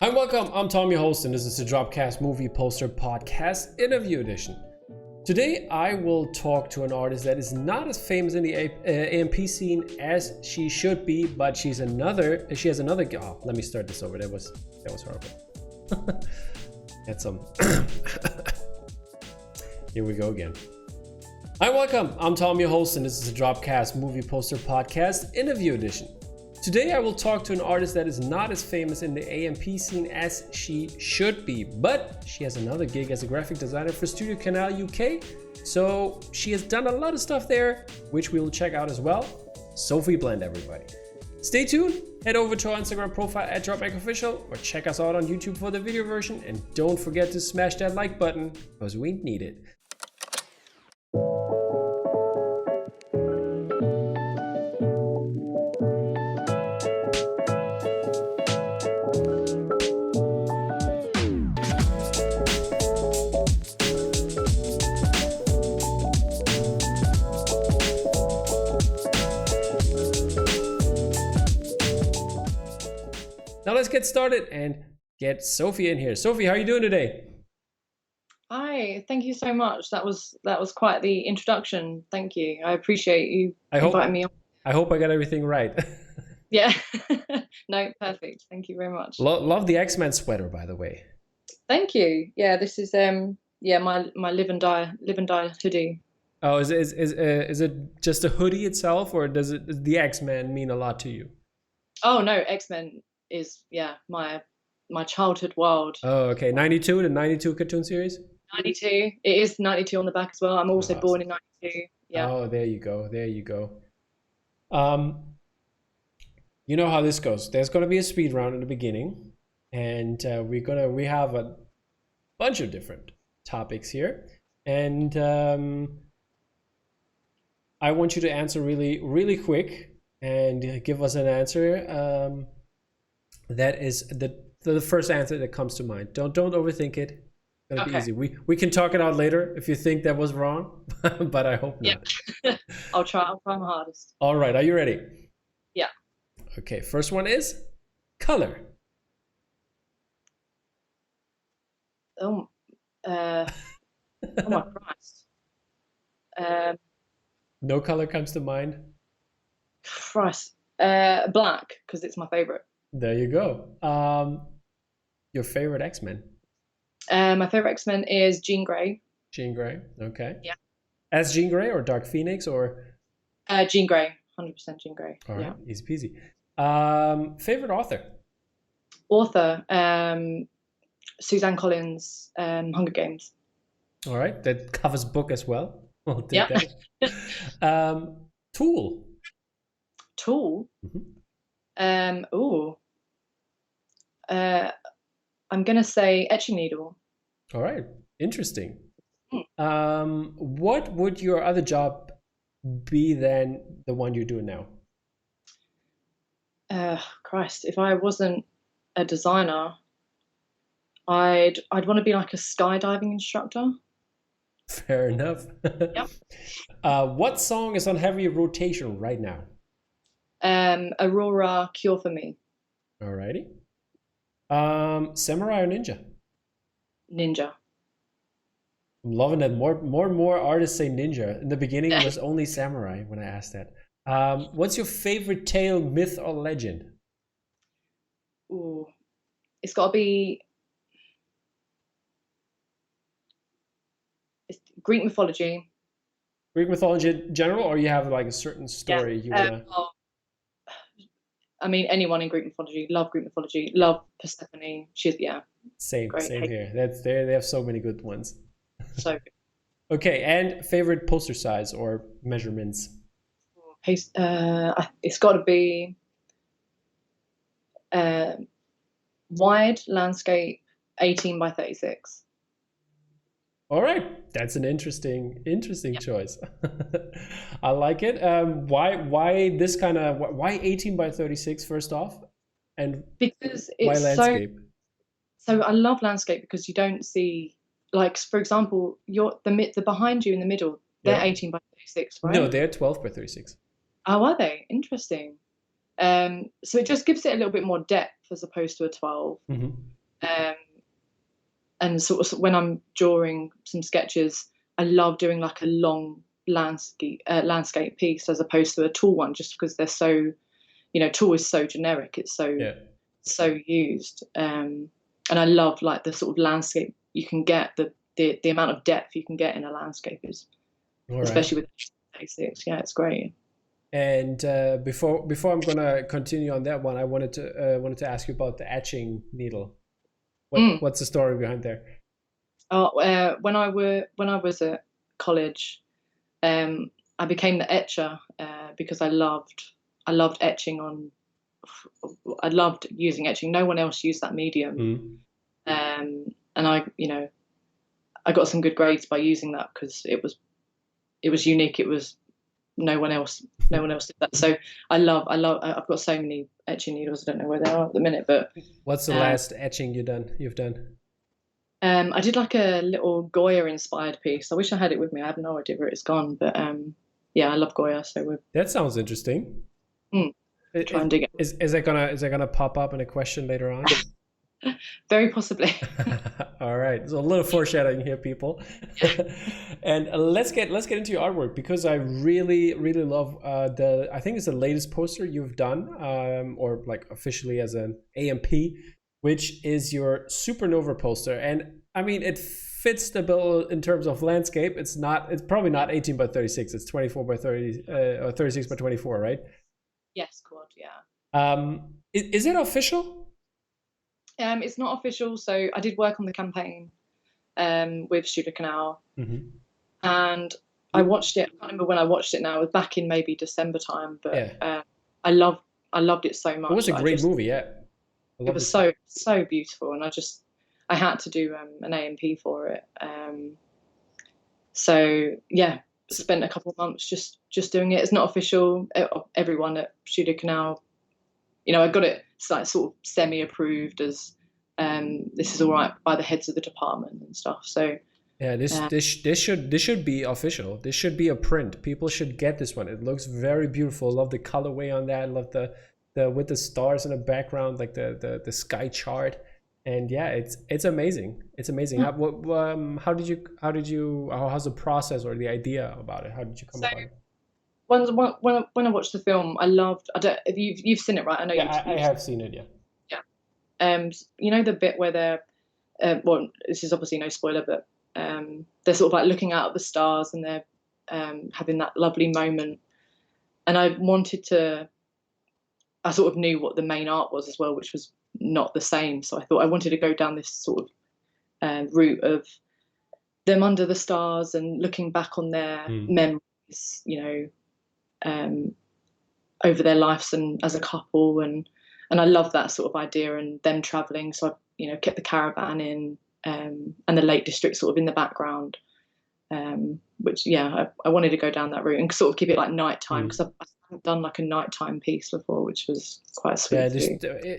Hi, welcome. I'm Tom, your host, and this is the DROPCAST Movie Poster Podcast Interview Edition. Today, I will talk to an artist that is not as famous in the AMP scene as she should be, but she has another. Oh, let me start this over. That was horrible. Had some. Here we go again. Hi, welcome. I'm Tom, your host, and this is the DROPCAST Movie Poster Podcast Interview Edition. Today I will talk to an artist that is not as famous in the AMP scene as she should be, but she has another gig as a graphic designer for StudioCanal UK, so she has done a lot of stuff there, which we will check out as well. Sophie Blend, everybody. Stay tuned, head over to our Instagram profile at DropMakeOfficial or check us out on YouTube for the video version, and don't forget to smash that like button, because we need it. Now let's get started and get Sophie in here. Sophie, how are you doing today? Hi, thank you so much. That was quite the introduction. Thank you. I appreciate you inviting me on. I hope I got everything right. Yeah. No, perfect. Thank you very much. Love the X-Men sweater, by the way. Thank you. Yeah, this is my live and die hoodie. Oh, is it just a hoodie itself, or does the X-Men mean a lot to you? Oh no, X-Men is my childhood world. Oh, okay. 92, the 92 cartoon series? 92. It is 92 on the back as well. I'm also born in 92. Yeah. Oh, there you go. You know how this goes. There's gonna be a speed round in the beginning, and we have a bunch of different topics here, and I want you to answer really, really quick and give us an answer. That is the first answer that comes to mind. Don't overthink it. It's gonna be easy. We can talk it out later if you think that was wrong, but I hope not. Yeah. I'll try my hardest. All right, are you ready? Yeah. Okay, first one is color. Oh my Christ. No color comes to mind? Christ. Black, because it's my favorite. There you go. Your favorite X-Men? My favorite X-Men is Jean Grey. Jean Grey, okay. Yeah. As Jean Grey or Dark Phoenix or? Jean Grey, 100% Jean Grey. All right, easy peasy. Favorite author? Suzanne Collins, Hunger Games. All right, that covers book as well. We'll take that. Tool? Tool? Mm-hmm. I'm gonna say etching needle. All right, interesting. What would your other job be than the one you're doing now? Christ, if I wasn't a designer, I'd want to be like a skydiving instructor. Fair enough. Yep. What song is on heavy rotation right now? Aurora, Cure for Me. Alrighty. Samurai or ninja? Ninja. I'm loving that more and more artists say ninja. In the beginning, it was only samurai when I asked that. What's your favorite tale, myth, or legend? Ooh, it's got to be Greek mythology. Greek mythology in general, or you have like a certain story you wanna? I mean, anyone in Greek mythology. Love Greek mythology. Love Persephone. Same here. They have so many good ones. So good. Okay, and favorite poster size or measurements? It's got to be wide landscape, 18 by 36. All right, that's an interesting choice. I like it. Why this kind of why 18 by 36 first off, and because why landscape? So I love landscape because you don't see, like, for example, the behind you in the middle. They're 18 by 36, right? No, they're 12 by 36. Oh, are they? Interesting. So it just gives it a little bit more depth as opposed to a 12. And sort of when I'm drawing some sketches, I love doing like a long landscape piece as opposed to a tall one, just because they're so, tall is so generic. It's so used. And I love like the sort of landscape you can get, the amount of depth you can get in a landscape is, especially with basics. Yeah, it's great. And before I'm gonna continue on that one, I wanted to ask you about the etching needle. What's the story behind there? When I was at college, I became the etcher because I loved etching on. I loved using etching. No one else used that medium, and I got some good grades by using that because it was unique. It was no one else did that. So I've got so many etching needles. I don't know where they are at the minute, but what's the last etching you've done? I did like a little Goya inspired piece. I wish I had it with me. I have no idea where it's gone, but yeah, I love Goya. So that sounds interesting. Try and dig it. Is it gonna pop up in a question later on? Very possibly. All right, so a little foreshadowing here, people. And let's get into your artwork, because I really love I think it's the latest poster you've done, or like officially as an AMP, which is your Supernova poster. And I mean, it fits the bill in terms of landscape. It's probably not 18 by 36. It's 24 by 30 or 36 by 24, right? Yes, quad. Yeah. Is it official? It's not official. So I did work on the campaign with StudioCanal, and I watched it. I can't remember when I watched it now. It was back in maybe December time, but I loved it so much. It was a great movie, yeah. It was so beautiful, and I had to do an AMP for it. So yeah, spent a couple of months just doing it. It's not official. Everyone at StudioCanal, I got it like sort of semi-approved as this is all right by the heads of the department and stuff. So yeah, this should be official. This should be a print. People should get this one. It looks very beautiful. Love the colorway on that. Love the with the stars in the background, like the sky chart. And yeah, it's amazing. It's amazing. How's the process or the idea about it? How did you come about it? When I watched the film, I loved. I don't. You've seen it, right? I know. Yeah, I have seen it. Yeah. Yeah. The bit where they're. Well, this is obviously no spoiler, but they're sort of like looking out at the stars and they're having that lovely moment. And I sort of knew what the main art was as well, which was not the same. So I thought I wanted to go down this sort of route of them under the stars and looking back on their memories, over their lives and as a couple, and I love that sort of idea and them traveling. So I kept the caravan in and the Lake District sort of in the background, which I wanted to go down that route and sort of keep it like nighttime, because I haven't done like a nighttime piece before, which was quite sweet. Yeah,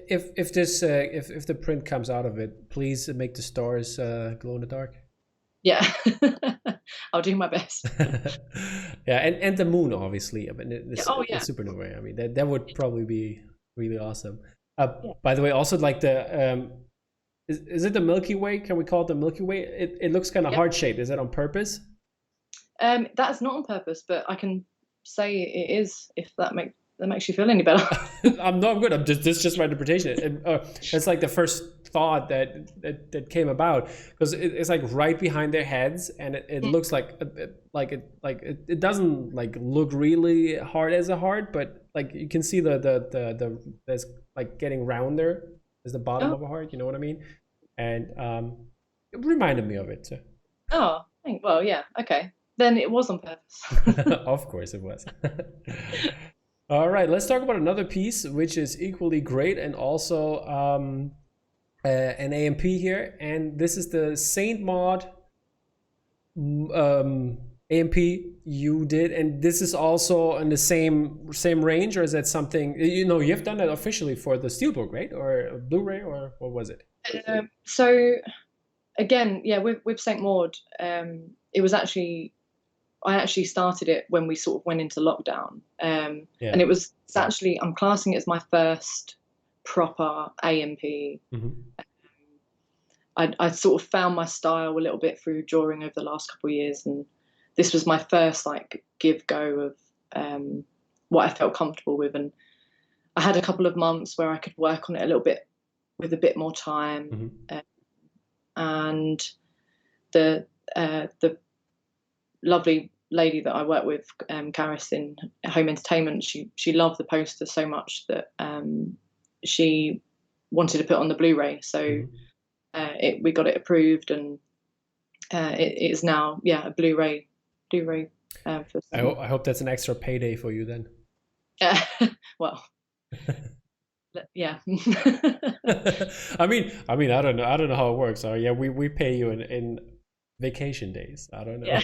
if the print comes out of it, please make the stars glow in the dark. Yeah, I'll do my best. Yeah, and the moon, obviously. I mean, it's supernova. I mean, that would probably be really awesome. By the way, also like the is it the Milky Way? Can we call it the Milky Way? It looks kind of heart shaped. Is that on purpose? That's not on purpose, but I can say it is if that makes you feel any better. I'm good. This is just my interpretation. It's like the first thought that came about, because it's like right behind their heads, and it looks like it doesn't like look really hard as a heart, but like you can see the there's like getting rounder as the bottom of a heart. You know what I mean? And it reminded me of it too. Oh, well, yeah, okay. Then it was on purpose. Of course it was. All right, let's talk about another piece which is equally great and also an AMP here. And this is the Saint Maud AMP you did. And this is also in the same range, or is that something, you've done that officially for the Steelbook, right? Or Blu-ray, or what was it? So again, yeah, with Saint Maud, it was actually, actually started it when we sort of went into lockdown, and it's actually, I'm classing it as my first proper AMP. I sort of found my style a little bit through drawing over the last couple of years, and this was my first like give go of what I felt comfortable with. And I had a couple of months where I could work on it a little bit with a bit more time. And the lovely lady that I work with, Karis in Home Entertainment, she loved the poster so much that she wanted to put on the Blu-ray. So we got it approved, and it is now a Blu-ray. I hope that's an extra payday for you then. Well, yeah. I mean, I don't know how it works. We pay you in vacation days. I don't know. Yeah.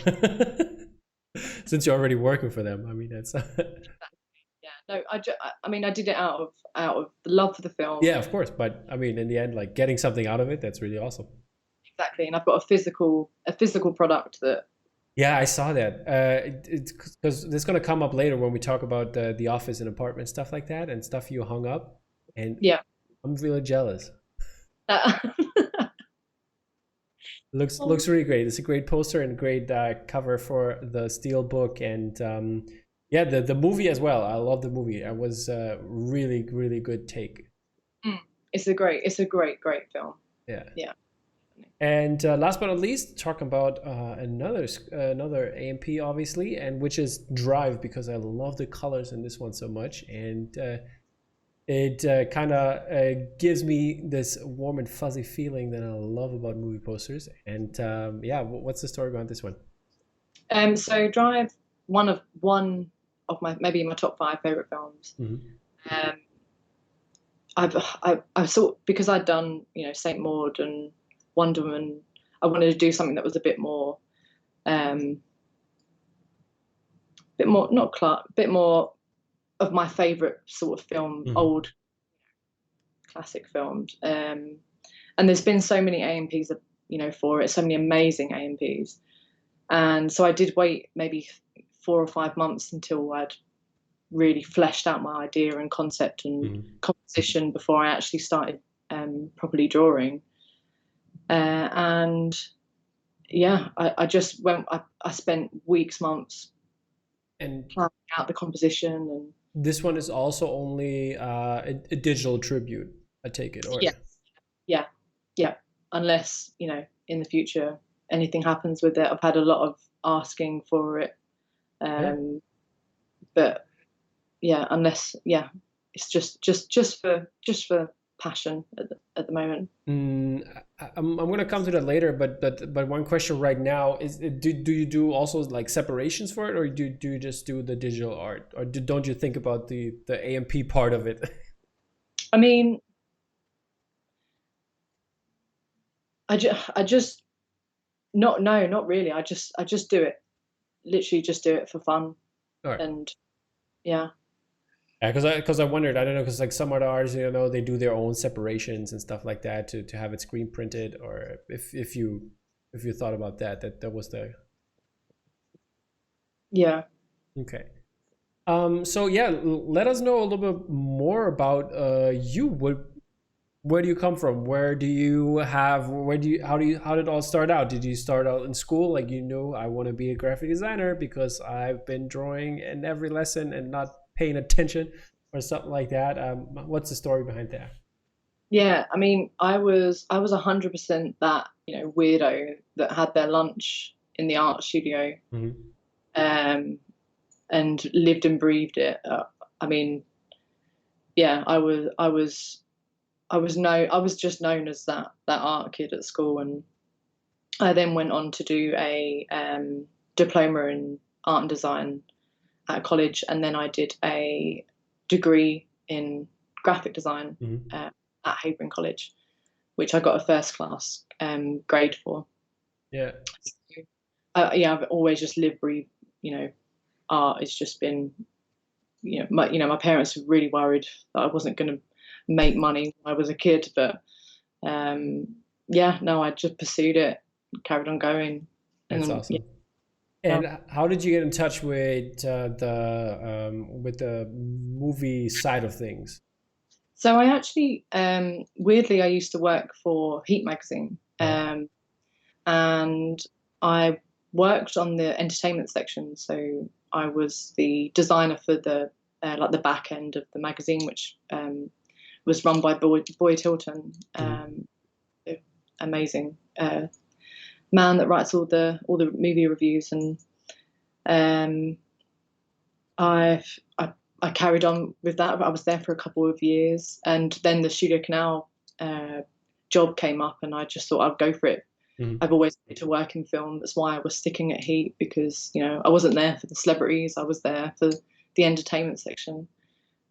Since you're already working for them, I mean, that's. No, I mean, I did it out of the love for the film. Yeah, of course, but I mean, in the end, like getting something out of it, that's really awesome. Exactly, and I've got a physical product that. Yeah, I saw that. It's because it's gonna come up later when we talk about the office and apartment stuff like that and stuff you hung up, and I'm really jealous. Looks really great. It's a great poster and great cover for the steel book, and the movie as well. I love the movie. It was a really, really good take. It's a great film. Yeah. And last but not least, talk about another AMP, obviously, and which is Drive, because I love the colors in this one so much, and it kind of gives me this warm and fuzzy feeling that I love about movie posters. And what's the story behind this one? So Drive, one of my my top 5 favorite films. I've sort, because I'd done Saint Maud and Wonder Woman, I wanted to do something that was a bit more of my favorite sort of film, old classic films. And there's been so many AMPs, for it, so many amazing AMPs. And so I did wait maybe 4 or 5 months until I'd really fleshed out my idea and concept and composition before I actually started properly drawing. I just went. I spent weeks, months, and planning out the composition. And this one is also only a digital tribute, I take it, or yeah. Unless in the future anything happens with it. I've had a lot of asking for it, but unless it's just for passion at the moment. I'm going to come to that later, but one question right now is, do you do also like separations for it, or do you just do the digital art, or don't you think about the AMP part of it? I mean, not really. I just do it, literally just do it for fun. Right. And yeah. Yeah, because I wondered, I don't know, because like some other artists, they do their own separations and stuff like that to have it screen printed, or if you thought about that was the. Yeah. Okay. So let us know a little bit more about you. Where do you come from? How did it all start out? Did you start out in school, like I want to be a graphic designer because I've been drawing in every lesson and not paying attention, or something like that? What's the story behind that? Yeah, I mean, I was 100% that weirdo that had their lunch in the art studio, and lived and breathed it. I mean, yeah, I was just known as that art kid at school, and I then went on to do a diploma in art and design at college, and then I did a degree in graphic design at Habering College, which I got a first class grade for. Yeah. I've always just lived, breathed, art. It's just been, my parents were really worried that I wasn't going to make money when I was a kid, but I just pursued it, carried on going. That's awesome. And how did you get in touch with the movie side of things? So I actually, weirdly, I used to work for Heat magazine, and I worked on the entertainment section. So I was the designer for the like the back end of the magazine, which was run by Boyd Hilton, amazing man that writes all the movie reviews, and I carried on with that. I was there for a couple of years, and then the StudioCanal job came up, and I just thought I'd go for it. I've always wanted to work in film. That's why I was sticking at Heat, because I wasn't there for the celebrities. I was there for the entertainment section,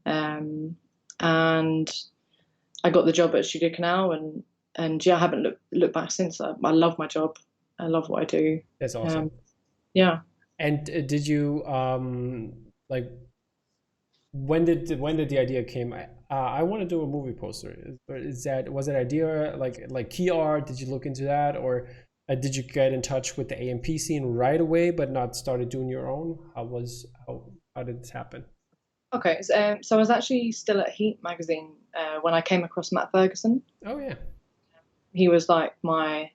and I got the job at StudioCanal, and yeah, I haven't looked back since. I love my job. I love what I do. That's awesome. Yeah. And did you like when did the idea came? I want to do a movie poster. Was that idea like key art? Did you look into that, or did you get in touch with the AMP scene right away, but not started doing your own? How did this happen? Okay, so I was actually still at Heat magazine when I came across Matt Ferguson. Oh yeah. He was like my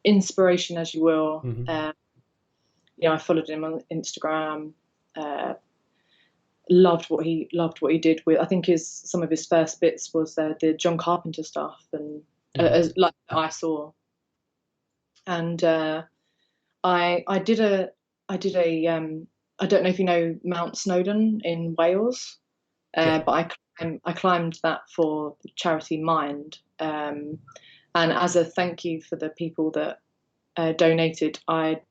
inspiration, as you will. I followed him on Instagram. Loved what he did with. I think some of his first bits was the John Carpenter stuff, and like I saw. And I did a I don't know if you know Mount Snowdon in Wales, but I climbed that for the charity Mind, and as a thank you for the people that donated, I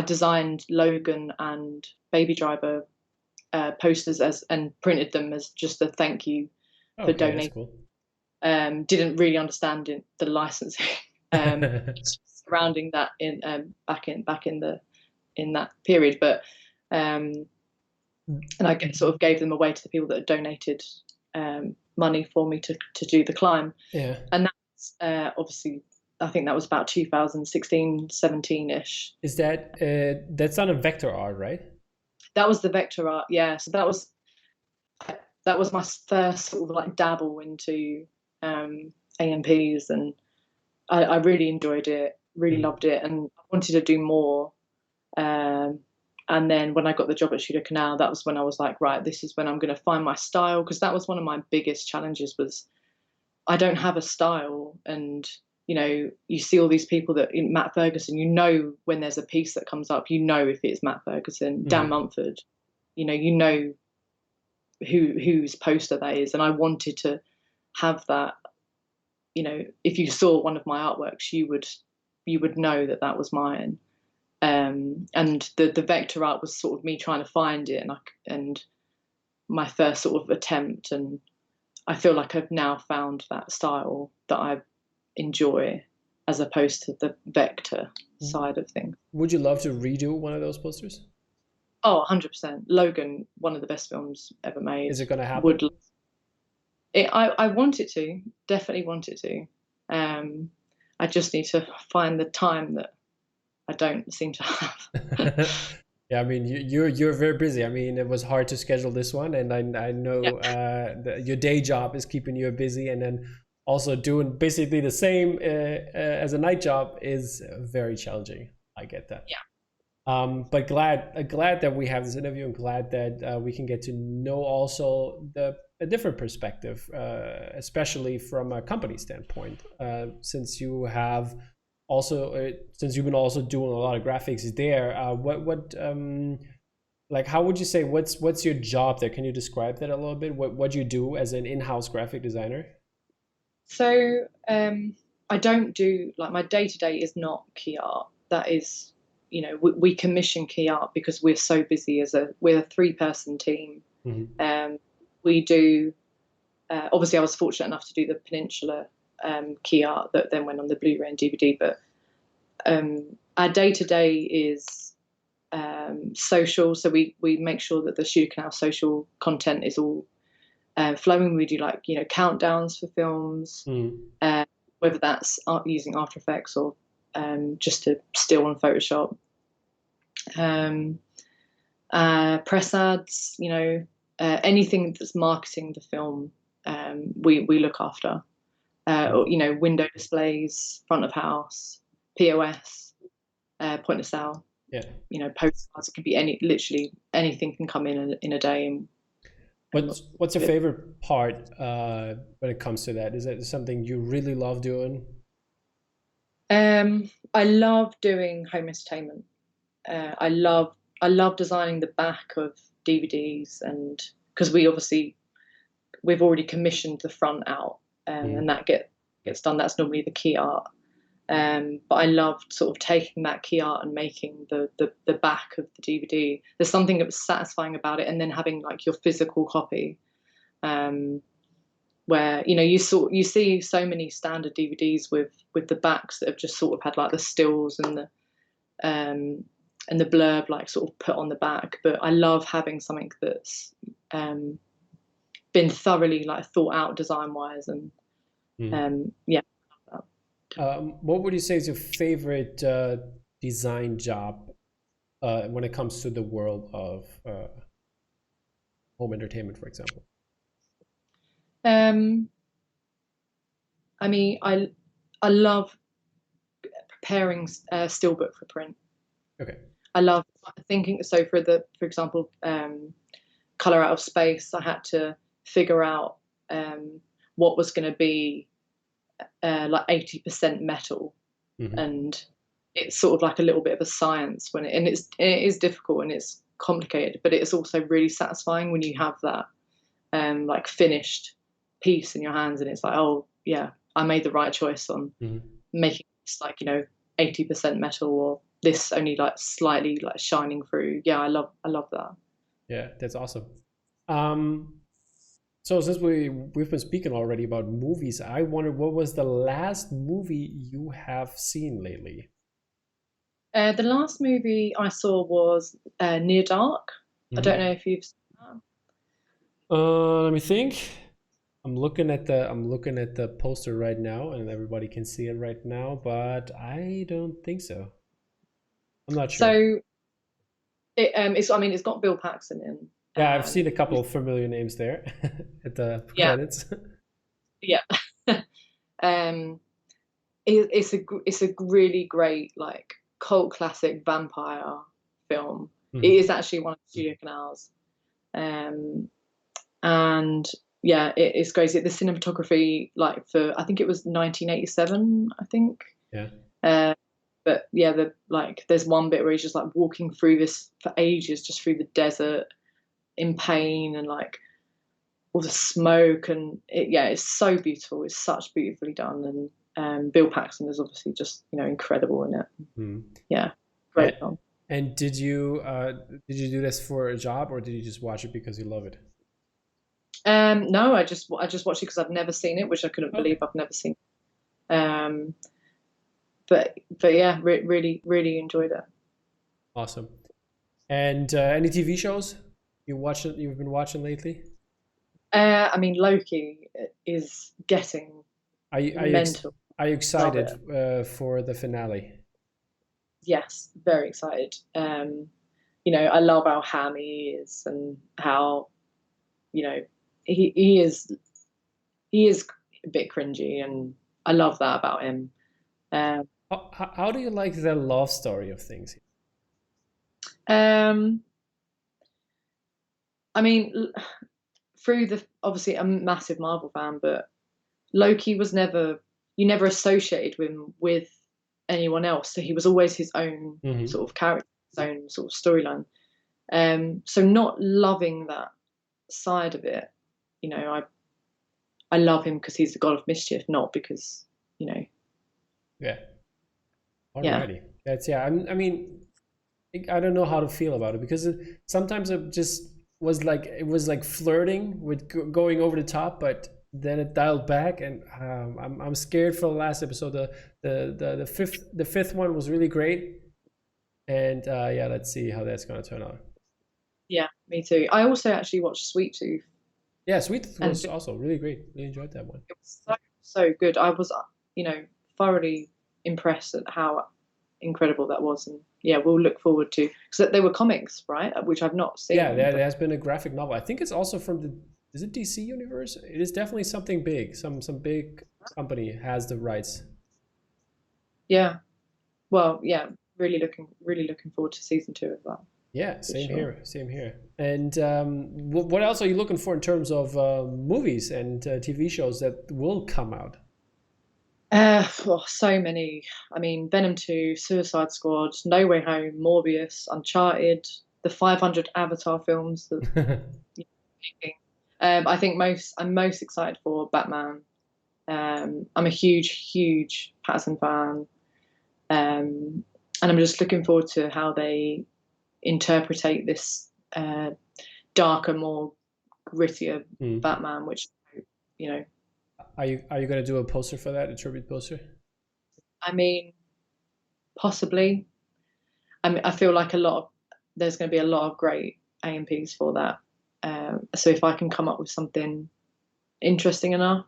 designed Logan and Baby Driver posters and printed them as just a thank you for donating. Cool. Didn't really understand the licensing surrounding that back in that period, but and I sort of gave them away to the people that had donated money for me to do the climb. Yeah. And that's obviously, I think that was about 2016, 17-ish. Is that's not a vector art, right? That was the vector art, yeah. So that was my first sort of like dabble into AMPs, and I really enjoyed it, really loved it, and I wanted to do more. And then when I got the job at StudioCanal, that was when I was like, right, this is when I'm going to find my style, because that was one of my biggest challenges, was I don't have a style. And you see all these people Matt Ferguson, when there's a piece that comes up, if it's Matt Ferguson, Dan Mumford, whose poster that is. And I wanted to have that, if you saw one of my artworks, you would know that was mine. And the vector art was sort of me trying to find it, and my first sort of attempt. And I feel like I've now found that style that I enjoy, as opposed to the vector side of things. Would you love to redo one of those posters? Oh, 100%. Logan, one of the best films ever made. Is it going to happen? I want it to. Definitely want it to. I just need to find the time that I don't seem to have. Yeah, I mean, you're very busy. I mean, it was hard to schedule this one, and I know your day job is keeping you busy, and then also doing basically the same as a night job is very challenging. I get that. Yeah. But glad that we have this interview, and glad that we can get to know also a different perspective, especially from a company standpoint, since you have also since you've been also doing a lot of graphics there. Like, how would you say, what's your job there? Can you describe that a little bit? What you do as an in-house graphic designer? So I don't do, like, my day-to-day is not key art. That is, we commission key art because we're so busy. We're a 3-person team. We do, obviously I was fortunate enough to do the Peninsula key art that then went on the Blu-ray and DVD, but our day-to-day is social. So we make sure that the StudioCanal social content is all flowing. We do, like, countdowns for films, whether that's using After Effects or just to still on Photoshop. um, press ads, anything that's marketing the film, we look after. Window displays, front of house, POS, point of sale. Yeah. Postcards. It could be literally anything can come in a day. What's your favorite part when it comes to that? Is it something you really love doing? I love doing home entertainment. I love designing the back of DVDs, and because we've already commissioned the front out, and that gets done. That's normally the key art. But I loved sort of taking that key art and making the back of the DVD. There's something that was satisfying about it, and then having like your physical copy, where you see so many standard DVDs with the backs that have just sort of had like the stills and the blurb like sort of put on the back. But I love having something that's been thoroughly like thought out design wise, and yeah. What would you say is your favorite design job when it comes to the world of home entertainment, for example? I mean, I love preparing steelbook for print. Okay. I love thinking. So for example, Color Out of Space, I had to figure out what was going to be like 80% metal, and it's sort of like a little bit of a science it is difficult and it's complicated, but it's also really satisfying when you have that like finished piece in your hands, and it's like, oh yeah, I made the right choice on making this like 80% metal, or this only like slightly like shining through. Yeah, I love that. Yeah, that's awesome. So since we've been speaking already about movies, I wondered, what was the last movie you have seen lately? The last movie I saw was Near Dark. I don't know if you've seen that. Let me think. I'm looking at the poster right now, and everybody can see it right now, but I don't think so. I'm not sure. So it's got Bill Paxton in. Yeah, I've seen a couple of familiar names there at the credits. Yeah. It's a really great like cult classic vampire film. It is actually one of the StudioCanals. And yeah, it's crazy. The cinematography, like for I think it was 1987, I think. Yeah. But yeah, there's one bit where he's just like walking through this for ages, just through the desert, in pain, and like all the smoke, and it's so beautiful. It's such beautifully done, and Bill Paxton is obviously just incredible in it. Yeah, great film. And did you do this for a job, or did you just watch it because you love it? No, I just watched it because I've never seen it, which I couldn't believe I've never seen. But yeah, really enjoyed it. Awesome. And any TV shows you've been watching lately? I mean, Loki is getting mental. Are you excited for the finale? Yes, very excited. I love how ham he is, and how he is a bit cringy, and I love that about him. How do you like the love story of things? I mean, obviously I'm a massive Marvel fan, but Loki was never associated with anyone else, so he was always his own sort of character, his own sort of storyline. So not loving that side of it, I love him because he's the god of mischief, not because Yeah. Alrighty. Yeah. I mean, I don't know how to feel about it, because sometimes it just was like flirting with going over the top, but then it dialed back, and I'm scared for the last episode. The fifth one was really great, and yeah, let's see how that's gonna turn out. Yeah, me too. I also actually watched Sweet Tooth. Yeah, Sweet Tooth was also really great. Really enjoyed that one. It was so good. I was thoroughly impressed at how incredible that was. And yeah, we'll look forward to, because they were comics, right? Which I've not seen. Yeah, there has been a graphic novel. I think it's also from the, is it DC universe? It is definitely something big. Some big company has the rights. Yeah. Well, yeah, really looking forward to season 2 as well. Yeah, same here, same here. And what else are you looking for in terms of movies and TV shows that will come out? So many. I mean, Venom 2, Suicide Squad, No Way Home, Morbius, Uncharted, the 500 Avatar films. I think I'm most excited for Batman. I'm a huge Pattinson fan, and I'm just looking forward to how they interpretate this darker, more grittier Batman, which, you know. Are you going to do a poster for that, a tribute poster? I mean, possibly. I feel like there's going to be a lot of great AMPs for that. So if I can come up with something interesting enough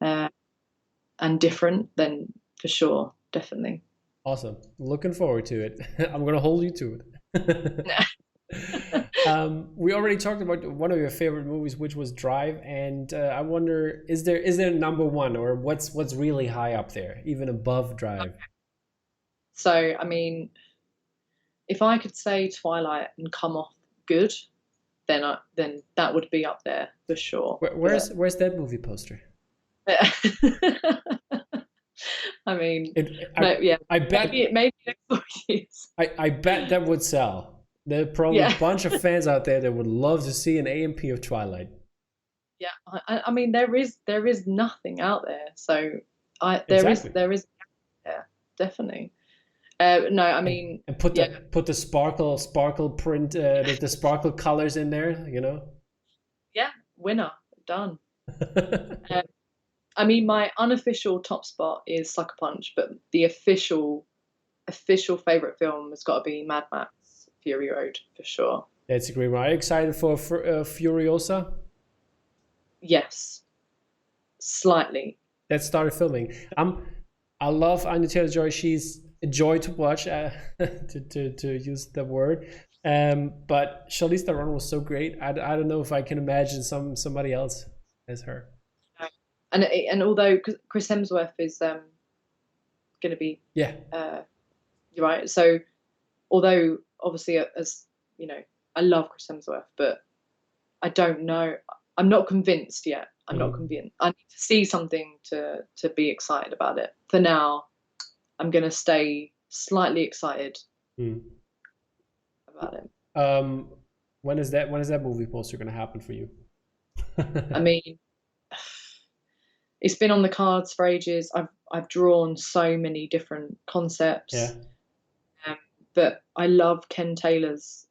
and different, then for sure, definitely. Awesome. Looking forward to it. I'm going to hold you to it. We already talked about one of your favorite movies, which was Drive, and I wonder, is there a number one, or what's really high up there, even above Drive? Okay. So, I mean, if I could say Twilight and come off good, then that would be up there for sure. Where's that movie poster? I mean, I bet maybe next 4 years. I bet that would sell. There are probably a bunch of fans out there that would love to see an AMP of Twilight. Yeah, I mean, there is nothing out there, so there is definitely. No, I mean, and put the sparkle print, the sparkle colors in there, you know. Yeah, winner, done. I mean, my unofficial top spot is Sucker Punch, but the official favorite film has got to be Mad Max Fury Road for sure. That's a great one. Are you excited for Furiosa? Yes, slightly. That started filming. I love Anya Taylor-Joy. She's a joy to watch, to use the word. But Charlize Theron was so great. I don't know if I can imagine somebody else as her. And although Chris Hemsworth is going to be you're right. So although obviously, as you know, I love Chris Hemsworth, but I don't know. I'm not convinced yet. I'm not convinced. I need to see something to be excited about it. For now, I'm going to stay slightly excited about it. When is that movie poster going to happen for you? I mean, it's been on the cards for ages. I've drawn so many different concepts. Yeah. But I love Ken Taylor's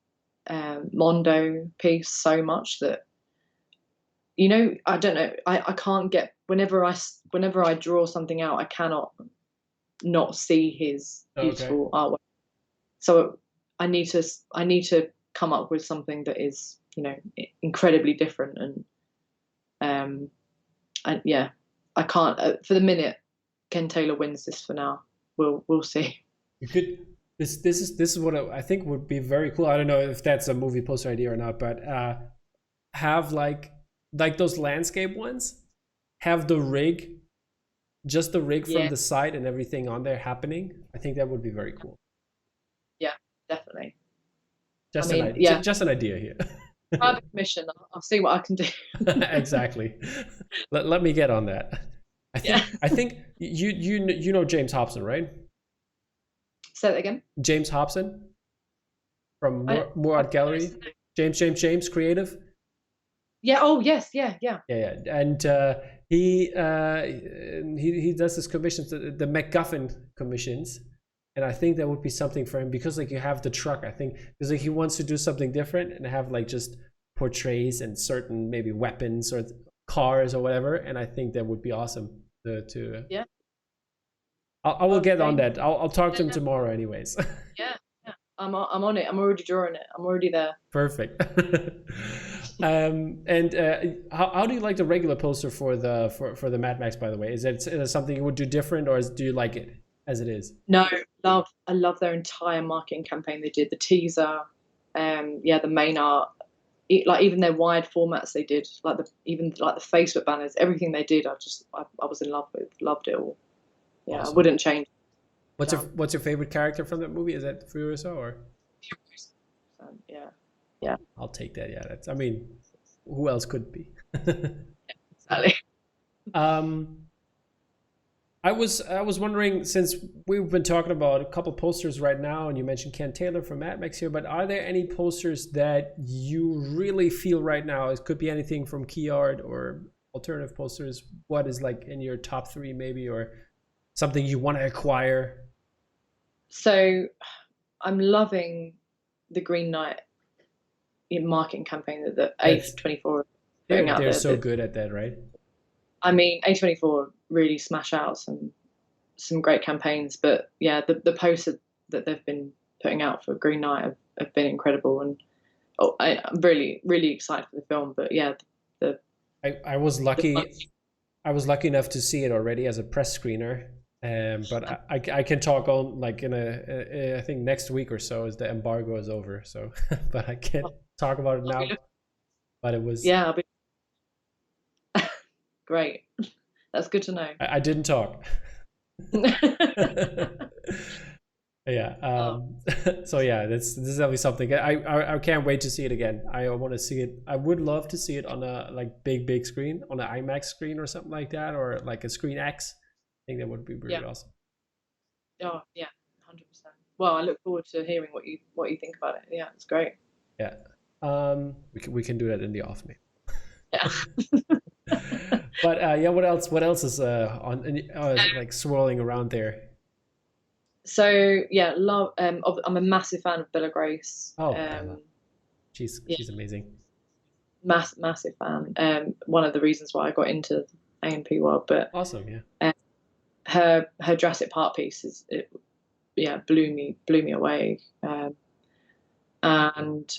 Mondo piece so much that, you know, I don't know. I can't get, whenever I draw something out, I cannot not see his beautiful artwork. So I need to come up with something that is, you know, incredibly different. And yeah, I can't. For the minute, Ken Taylor wins this for now. We'll see. You could. This is what I think would be very cool. I don't know if that's a movie poster idea or not, but have like those landscape ones, have the rig, just the rig from the side and everything on there happening. I think that would be very cool. Yeah, definitely. Just an idea here. Private commission. I'll see what I can do. Exactly. Let me get on that. I think you know James Hobson, right? Say that again. James Hobson from More Art Gallery. James Creative. Yeah. Oh yes. Yeah. And he does his commissions, the MacGuffin commissions, and I think that would be something for him because like you have the truck. I think because like he wants to do something different and have like just portraits and certain maybe weapons or cars or whatever, and I think that would be awesome to yeah. I will get on that. I'll talk to him tomorrow anyways. Yeah. I'm on it. I'm already drawing it. I'm already there. Perfect. And how do you like the regular poster for the Mad Max, by the way? Is it something you would do different, or do you like it? as it is. No, I love their entire marketing campaign. They did the teaser, yeah, the main art, like even their wide formats they did, like even like the Facebook banners, everything they did. I was in love with, loved it all. Yeah, Awesome. I wouldn't change. What's your favorite character from that movie? Is that Furiosa or? Yeah, yeah. I'll take that. Yeah, I mean, who else could it be? Exactly. I was wondering, since we've been talking about a couple posters right now, and you mentioned Ken Taylor from Mad Max here, but are there any posters that you really feel right now? It could be anything from key art or alternative posters. What is like in your top 3 maybe, or something you want to acquire? So I'm loving the Green Knight marketing campaign that A24 putting out They're there. so good at that, right? I mean, A24 really smash out some great campaigns, but yeah, the poster that they've been putting out for Green Knight have been incredible, and I'm really excited for the film. But yeah, I was lucky. I was lucky enough to see it already as a press screener, but I can talk on like in I think next week or so, as the embargo is over. So, but I can't talk about it now. But it was I'll be great. That's good to know. I didn't talk. Yeah. So yeah, this is gonna be something. I can't wait to see it again. I want to see it. I would love to see it on a like big screen, on an IMAX screen or something like that, or like a Screen X. I think that would be really awesome. Oh yeah, 100%. Well, I look forward to hearing what you think about it. Yeah, it's great. Yeah. We can do that in the off, maybe. Yeah. But yeah, what else is like swirling around there? So yeah, love. I'm a massive fan of Bella Grace. Oh, Bella. She's amazing. Massive fan. One of the reasons why I got into A&P world, but awesome, yeah. Her Jurassic Park piece blew me away. And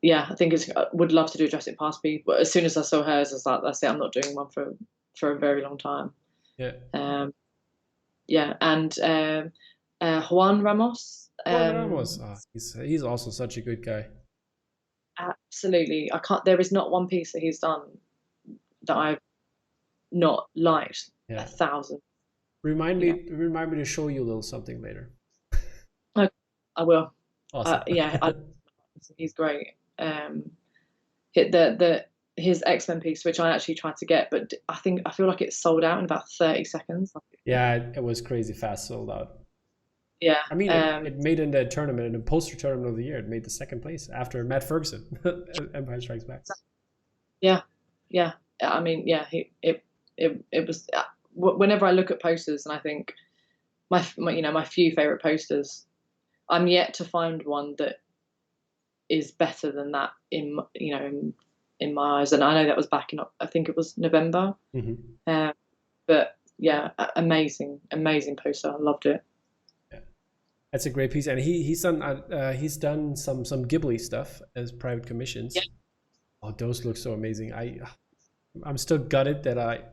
yeah, I think would love to do a Jurassic Park piece, but as soon as I saw hers, I was like, that's it. I'm not doing one for a very long time. Yeah. Yeah, and Juan Ramos. Juan Ramos. Oh, he's also such a good guy. Absolutely. There is not one piece that he's done that I've not liked 1,000. Remind me to show you a little something later. I will. Awesome. He's great. His X-Men piece, which I actually tried to get, but I feel like it sold out in about 30 seconds. Yeah, it was crazy fast sold out. Yeah. I mean, it made in the tournament, in the poster tournament of the year, it made the 2nd place after Matt Ferguson, Empire Strikes Back. Yeah. I mean, yeah, it was. Whenever I look at posters and I think my few favorite posters, I'm yet to find one that is better than that in my eyes. And I know that was back in, I think it was November. Mm-hmm. But yeah, amazing poster. I loved it. Yeah, that's a great piece, and he's done some Ghibli stuff as private commissions. Yeah. Oh, those look so amazing. I'm still gutted that I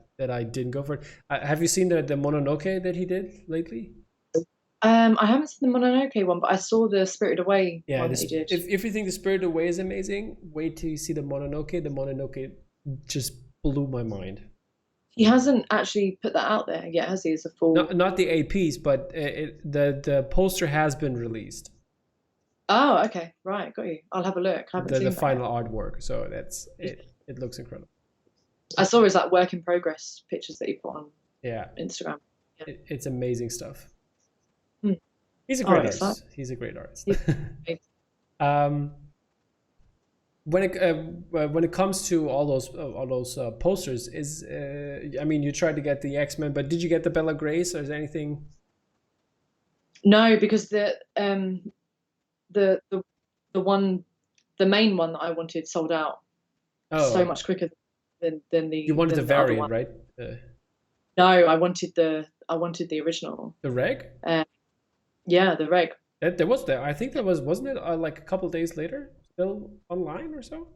didn't go for it. Have you seen the Mononoke that he did lately? I haven't seen the Mononoke one, but I saw the Spirited Away one that he did. If you think the Spirited Away is amazing, wait till you see the Mononoke. The Mononoke just blew my mind. He hasn't actually put that out there yet, has he? As a full. Not the APs, but the poster has been released. Oh, okay, right, got you. I'll have a look. I haven't seen the final artwork, so that's it. It looks incredible. I saw his like work in progress pictures that he put on Instagram. Yeah. It's amazing stuff. He's a great artist. When it comes to all those posters, I mean, you tried to get the X-Men, but did you get the Bella Grace, or is there anything? No, because the main one that I wanted sold out so much quicker than the. You wanted the variant, right? No, I wanted the original. The reg? Yeah, the reg. There was there. I think there wasn't it like a couple days later, still online or so?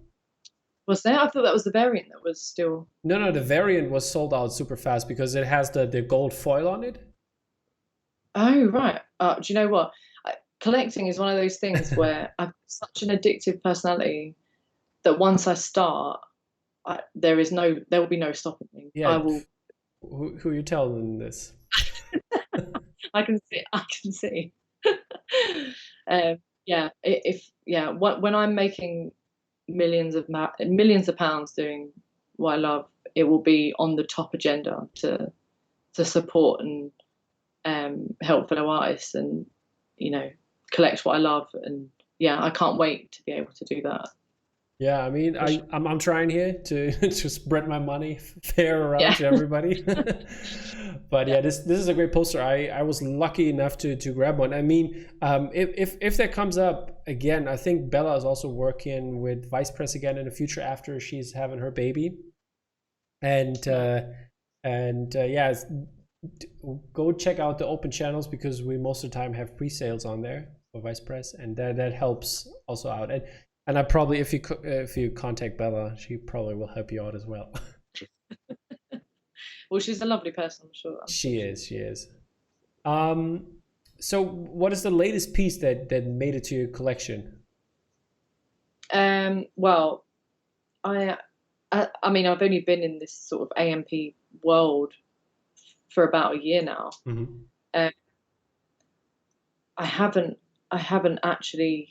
Was there? I thought that was the variant that was still. No, the variant was sold out super fast because it has the gold foil on it. Oh, right. Do you know what? Collecting is one of those things where I've such an addictive personality that once I start, there will be no stopping me. Yeah, I will. who you telling this? I can see. I can see. um, yeah. When I'm making millions of pounds doing what I love, it will be on the top agenda to support and help fellow artists and collect what I love. And yeah, I can't wait to be able to do that. Yeah, I mean, For sure. I'm trying here to to spread my money fair around Yeah. to everybody. But Yeah. yeah, this is a great poster. I was lucky enough to grab one. I mean, if that comes up again, I think Bella is also working with Vice Press again in the future after she's having her baby. And yeah, go check out the open channels because we most of the time have pre-sales on there for Vice Press, and that helps also out. And I probably, if you contact Bella, she probably will help you out as well. Well, she's a lovely person, I'm sure. She is, she is. Um, so what is the latest piece that made it to your collection? Well, I mean, I've only been in this sort of AMP world for about a year now. Mm-hmm. Um, I haven't actually,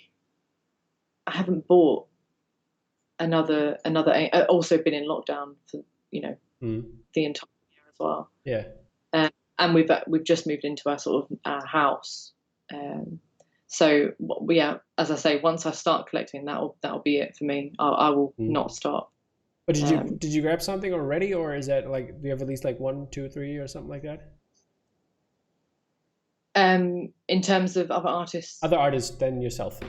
I haven't bought another. Also been in lockdown for the entire year as well. Yeah. And we've just moved into our house. So yeah, as I say, once I start collecting, that'll be it for me. I will not stop. But did you grab something already, or is that like, do you have at least like 1, 2, 3 or something like that? In terms of Other artists than yourself.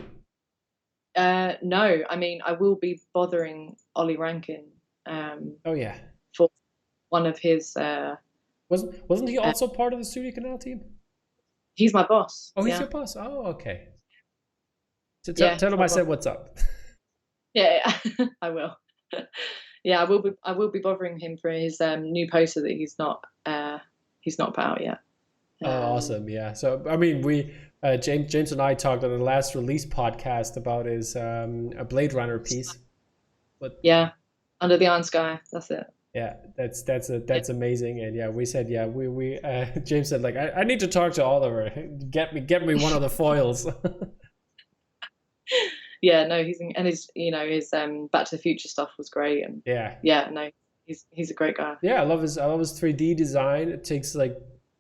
no, I mean, I will be bothering Ollie Rankin. Oh yeah. For one of his. Wasn't he also part of the StudioCanal team? He's my boss. Oh, he's yeah. your boss. Oh, okay. So Yeah, tell him I said what's up. Yeah, I will. Yeah, I will be bothering him for his new poster that he's not put out yet. Oh, awesome! Yeah. So I mean, we James and I talked on the last release podcast about his a Blade Runner piece. But yeah, Under the Iron Sky. That's it. yeah, that's amazing. And yeah, we said we James said like I need to talk to Oliver. Get me one of the foils. Yeah, no, his Back to the Future stuff was great, and yeah, no, he's a great guy. Yeah, I love his 3D design. It takes like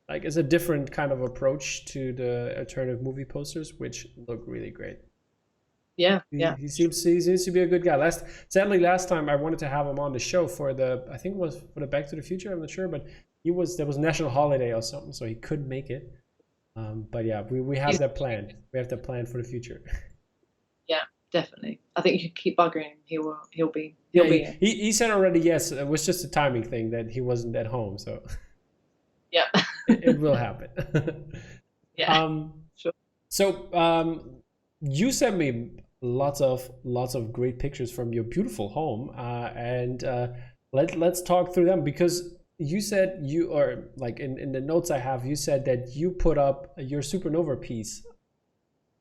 it's a different kind of approach to the alternative movie posters, which look really great. Yeah, He seems to be a good guy. Sadly, last time I wanted to have him on the show for I think it was for the Back to the Future. I'm not sure, but there was national holiday or something, so he couldn't make it. But yeah, we have that planned. We have that planned for the future. Yeah, definitely. I think you can keep buggering him. He'll be. He said already yes. It was just a timing thing that he wasn't at home, so yeah, it will happen. Yeah, sure. So you sent me lots of great pictures from your beautiful home, and let's talk through them, because you said in the notes I have, you said that you put up your Supernova piece.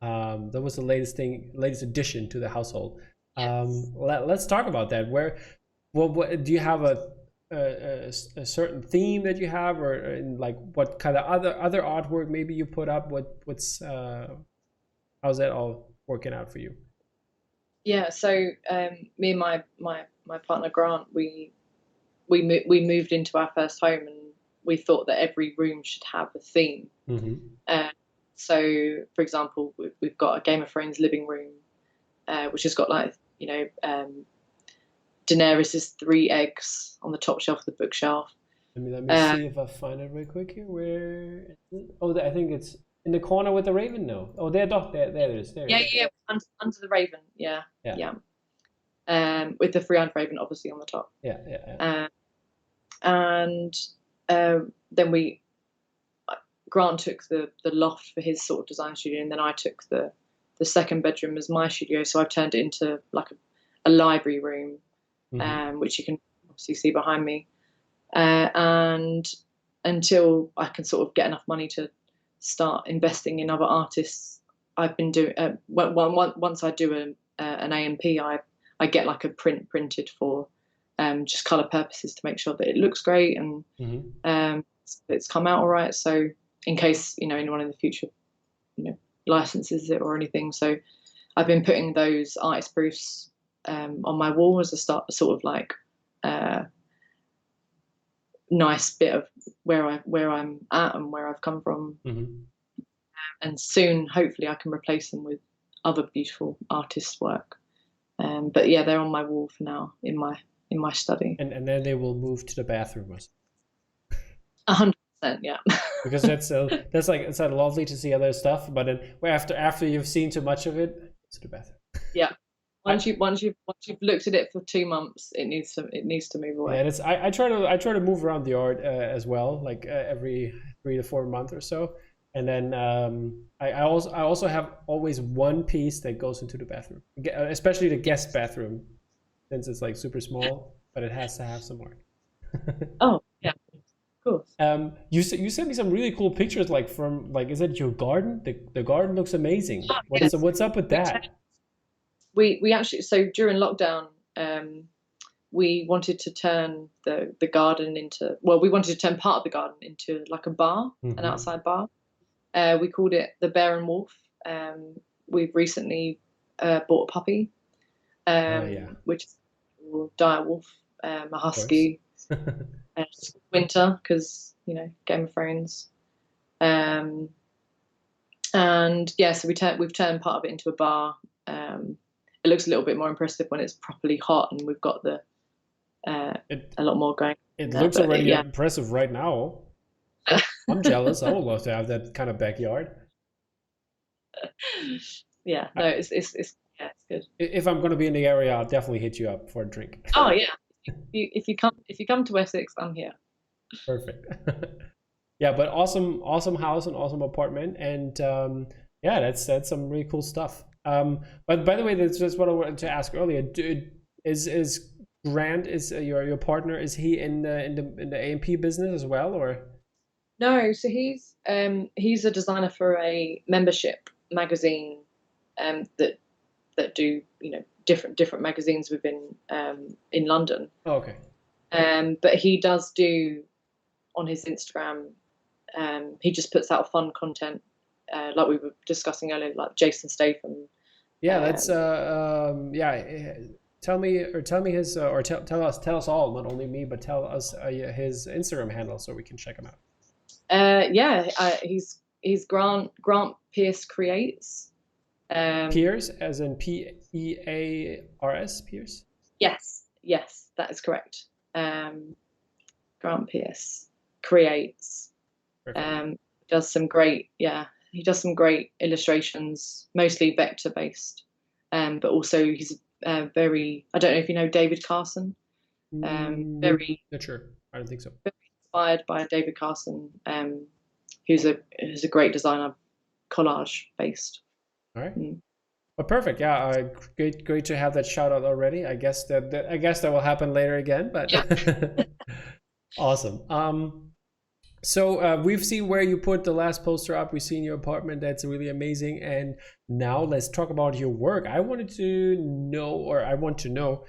That was the latest addition to the household. Yes. Let's talk about that. What do you have a certain theme that you have, or in like what kind of other artwork maybe you put up? What's how's that all working out for you? Yeah. So me and my partner Grant, we moved into our first home, and we thought that every room should have a theme. Mm-hmm. So, for example, we've got a Game of Thrones living room, which has got Daenerys's 3 eggs on the top shelf of the bookshelf. Let me see if I find it real quick here. Where is it? Oh, I think it's in the corner with the raven. No. Oh, there it is. There. Yeah. Under the raven. Yeah. With the 3-eyed raven obviously on the top. Yeah. And then Grant took the loft for his sort of design studio, and then I took the second bedroom as my studio. So I've turned it into like a library room, which you can obviously see behind me. And until I can sort of get enough money to start investing in other artists. I've been doing once I do an AMP, I get like a printed for just color purposes to make sure that it looks great and it's come out all right. So in case anyone in the future licenses it or anything. So I've been putting those artist proofs on my wall as a sort of like nice bit of where I'm at and where I've come from. And soon, hopefully, I can replace them with other beautiful artists' work. But yeah, they're on my wall for now in my study. And then they will move to the bathroom. 100%, yeah. Because that's like, it's like lovely to see other stuff, but then after you've seen too much of it, to the bathroom. Yeah. Once you've looked at it for 2 months, it needs to move away. Yeah, and I try to move around the art as well, like every 3 to 4 months or so. And then I also have always one piece that goes into the bathroom, especially the guest bathroom, since it's like super small, but it has to have some art. Oh yeah, of course. You sent me some really cool pictures, like from is it your garden? The garden looks amazing. What's up with that? We actually, so during lockdown, we wanted to turn the garden into, we wanted to turn part of the garden into like a bar, an outside bar. We called it the Bear and Wolf. We've recently bought a puppy, which is a dire wolf, a husky, winter because Game of Thrones. And yeah, so we've turned part of it into a bar. It looks a little bit more impressive when it's properly hot and we've got a lot more going. It looks already impressive right now. I'm jealous. I would love to have that kind of backyard. Yeah, no, it's good. If I'm going to be in the area, I'll definitely hit you up for a drink. Oh yeah, if you come to Essex, I'm here. Perfect. Yeah, but awesome house and awesome apartment, and yeah, that's some really cool stuff. But by the way, that's just what I wanted to ask earlier. Is Grant, is your partner, is he in the AMP business as well, or? No, so he's a designer for a membership magazine that do different magazines within in London. Oh, okay. But he does do on his Instagram. He just puts out fun content, like we were discussing earlier, like Jason Statham. Yeah, that's yeah. Tell me his or tell us all, not only me, but tell us his Instagram handle so we can check him out. He's Grant Pierce Creates. Pierce, as in P-E-A-R-S, Pierce? Yes, that is correct. Grant Pierce Creates. Does some great, he does some great illustrations, mostly vector based, but also he's very, I don't know if you know David Carson. Very. Not sure. I don't think so. Inspired by David Carson, who's a great designer, collage based. All right. Well, perfect. Yeah, great to have that shout out already. I guess that will happen later again, but yeah. Awesome. So we've seen where you put the last poster up. We've seen your apartment. That's really amazing. And now let's talk about your work. I want to know.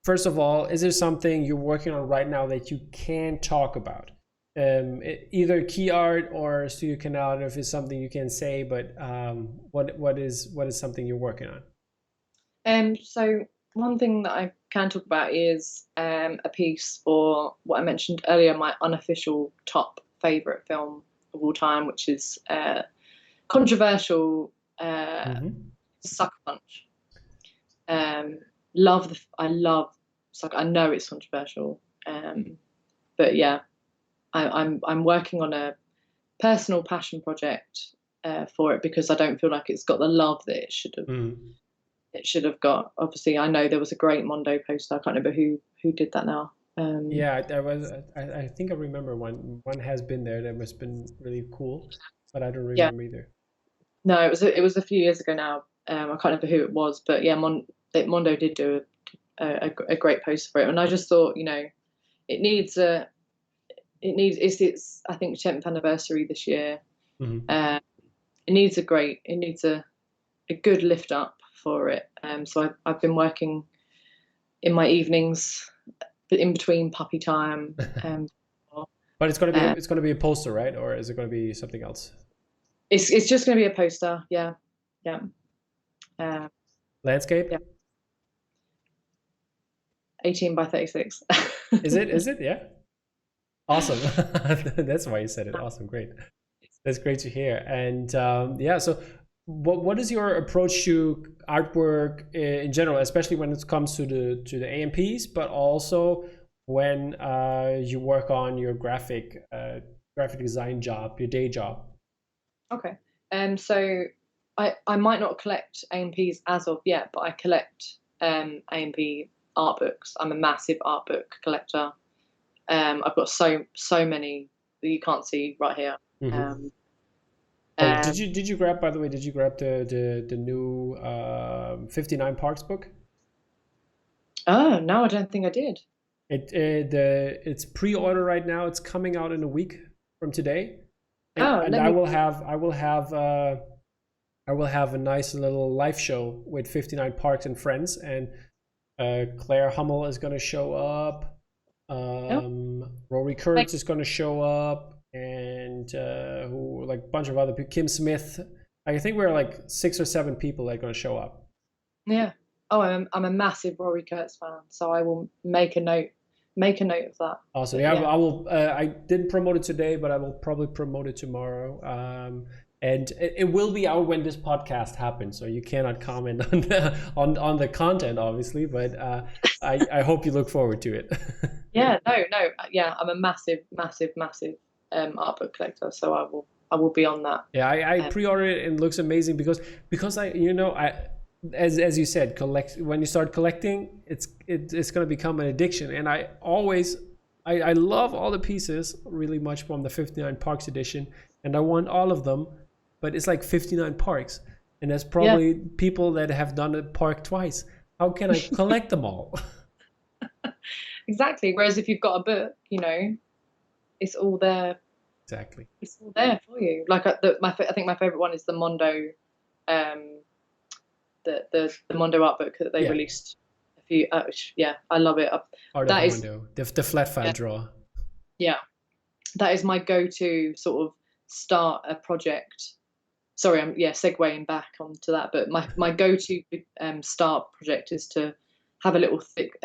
First of all, is there something you're working on right now that you can talk about? Either key art or StudioCanal. I don't know if it's something you can say, but what is something you're working on? So one thing that I can talk about is a piece for what I mentioned earlier, my unofficial top favorite film of all time, which is controversial, Sucker Punch. I love Sucker. I know it's controversial, but yeah, I'm working on a personal passion project for it because I don't feel like it's got the love that it should have. It should have got. Obviously, I know there was a great Mondo poster. I can't remember who did that now. Yeah, there was. I think I remember one. One has been there. That has been really cool, but I don't remember either. No, it was a few years ago now. I can't remember who it was, but yeah, Mondo did do a great poster for it, and I just thought, it needs a it needs it's I think 10th anniversary this year. Mm-hmm. It needs a good lift up for it. So I've been working in my evenings, in between puppy time. But it's gonna be a poster, right? Or is it gonna be something else? It's just going to be a poster. Yeah, yeah, Landscape? yeah. 18 by 36. Is it? Is it? Yeah. Awesome. That's why you said it. Awesome. Great. That's great to hear. And yeah, so what is your approach to artwork in general, especially when it comes to the AMPs, but also when you work on your graphic design job, your day job? Okay. So I might not collect AMPs as of yet, but I collect AMP art books. I'm a massive art book collector. I've got so many that you can't see right here. Mm-hmm. Did you grab, by the way, did you grab the new 59 Parks book? Oh no, I don't think I did. It's pre-order right now. It's coming out in a week from today. And I will have a nice little live show with 59 Parks and friends, and Claire Hummel is going to show up. Rory Kurtz is going to show up, and who, like, a bunch of other people. Kim Smith. I think we're like 6 or 7 people that are going to show up. Yeah. Oh, I'm a massive Rory Kurtz fan, so I will make a note of that. Awesome. Yeah, I will. I didn't promote it today, but I will probably promote it tomorrow. And it will be out when this podcast happens, so you cannot comment on the content, obviously. But I hope you look forward to it. Yeah. No. Yeah, I'm a massive art book collector, so I will be on that. Yeah, I pre-ordered it and it looks amazing because as you said, when you start collecting, it's going to become an addiction. And I love all the pieces really much from the 59 Parks edition, and I want all of them, but it's like 59 parks, and there's probably people that have done a park twice. How can I collect them all? Exactly. Whereas if you've got a book, it's all there. Exactly. It's all there for you. Like I think my favorite one is the Mondo. The Mondo art book that they released a few. I love it. That is Mondo, the flat file draw. Yeah, that is my go-to sort of start a project. Sorry, I'm segueing back onto that, but my go-to start project is to have a little flick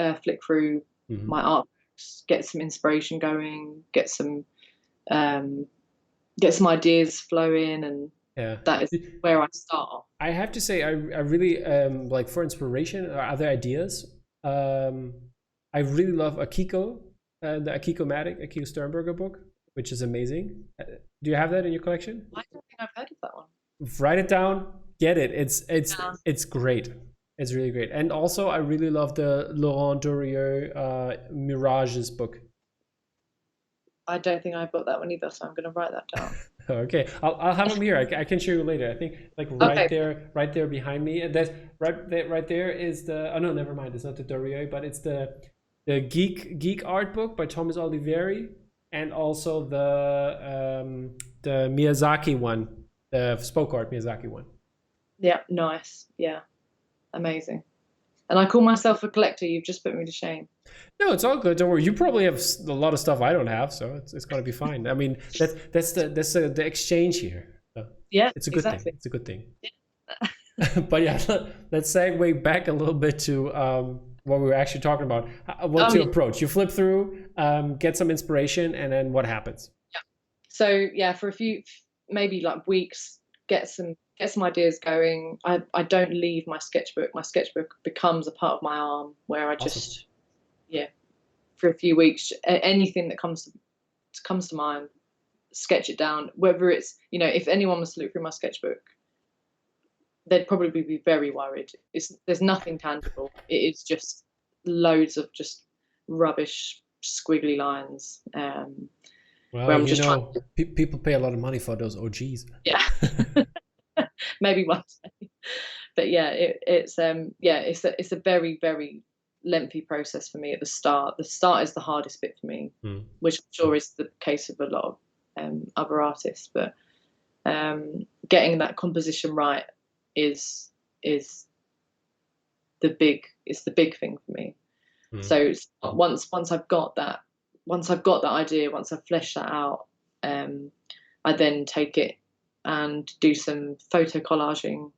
through my art books, get some inspiration going, get some ideas flowing, and that is where I start. I have to say, I really like, for inspiration or other ideas. I really love Akiko, the Akiko Sternberger book, which is amazing. Do you have that in your collection? I don't think I've heard of that one. Write it down, get it. It's great. It's really great. And also, I really love the Laurent Durieux Mirages book. I don't think I've got that one either, so I'm going to write that down. Okay, I'll have them here. I can show you later. I think right there behind me. And that's right there is the. Oh no, never mind. It's not the Durieux, but it's the Geek art book by Thomas Oliveri, and also the Miyazaki one, the spoke art Miyazaki one. Yeah, nice. Yeah, amazing. And I call myself a collector. You've just put me to shame. No, it's all good. Don't worry. You probably have a lot of stuff I don't have, so it's gonna be fine. I mean, that's the exchange here. So yeah, it's a good exactly. thing. It's a good thing. Yeah. But yeah, let's segue back a little bit to what we were actually talking about. What's your approach? You flip through, get some inspiration, and then what happens? Yeah. So for a few, maybe like weeks, get some ideas going. I don't leave my sketchbook. My sketchbook becomes a part of my arm where I just, for a few weeks, anything that comes to mind, sketch it down. Whether it's, if anyone was to look through my sketchbook, they'd probably be very worried. There's nothing tangible. It is just loads of just rubbish, squiggly lines. Well, people pay a lot of money for those OGs. Yeah. Maybe one day. But it's a very, very lengthy process for me at the start. The start is the hardest bit for me, which I'm sure is the case of a lot of other artists. But getting that composition right is the big thing for me. So once I've got that idea, once I've fleshed that out, I then take it and do some photo collaging,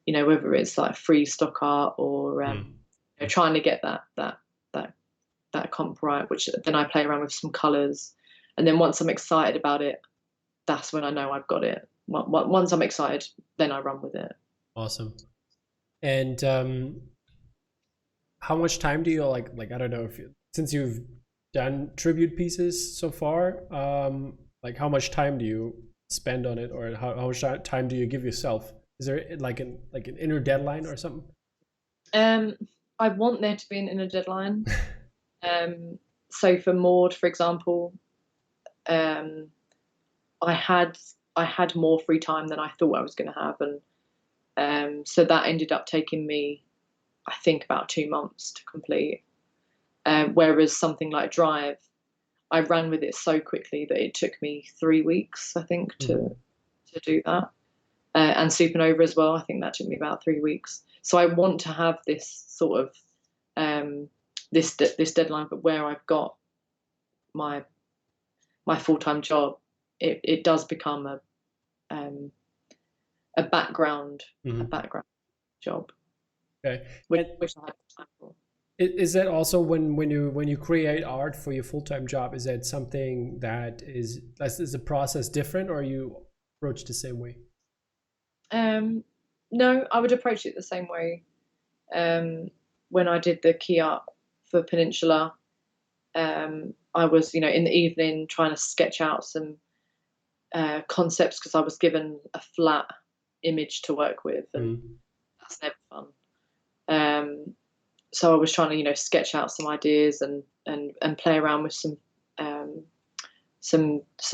you know, whether it's like free stock art or you know, trying to get that comp right, which then I play around with some colors, and then once I'm excited about it, that's when I know I've got it. Once I'm excited, then I run with it. Awesome. And how much time do you like I don't know, since you've done tribute pieces so far, like how much time do you spend on it, or how much time do you give yourself? Is there like an inner deadline or something? I want there to be an inner deadline. So for Maud, for example, I had more free time than I thought I was going to have, and so that ended up taking me, I think, about 2 months to complete. Whereas something like Drive, I ran with it so quickly that it took me 3 weeks, I think, to do that. And Supernova as well, I think that took me about 3 weeks. So I want to have this sort of this deadline, but where I've got my full-time job, it does become a background job. Okay. Which I had time for. Is that also when you create art for your full-time job, is that something that is the process different, or you approach the same way? No, I would approach it the same way. When I did the key art for Peninsula, I was, you know, in the evening trying to sketch out some concepts, because I was given a flat image to work with, and that's never fun. So I was trying to, you know, sketch out some ideas and play around with some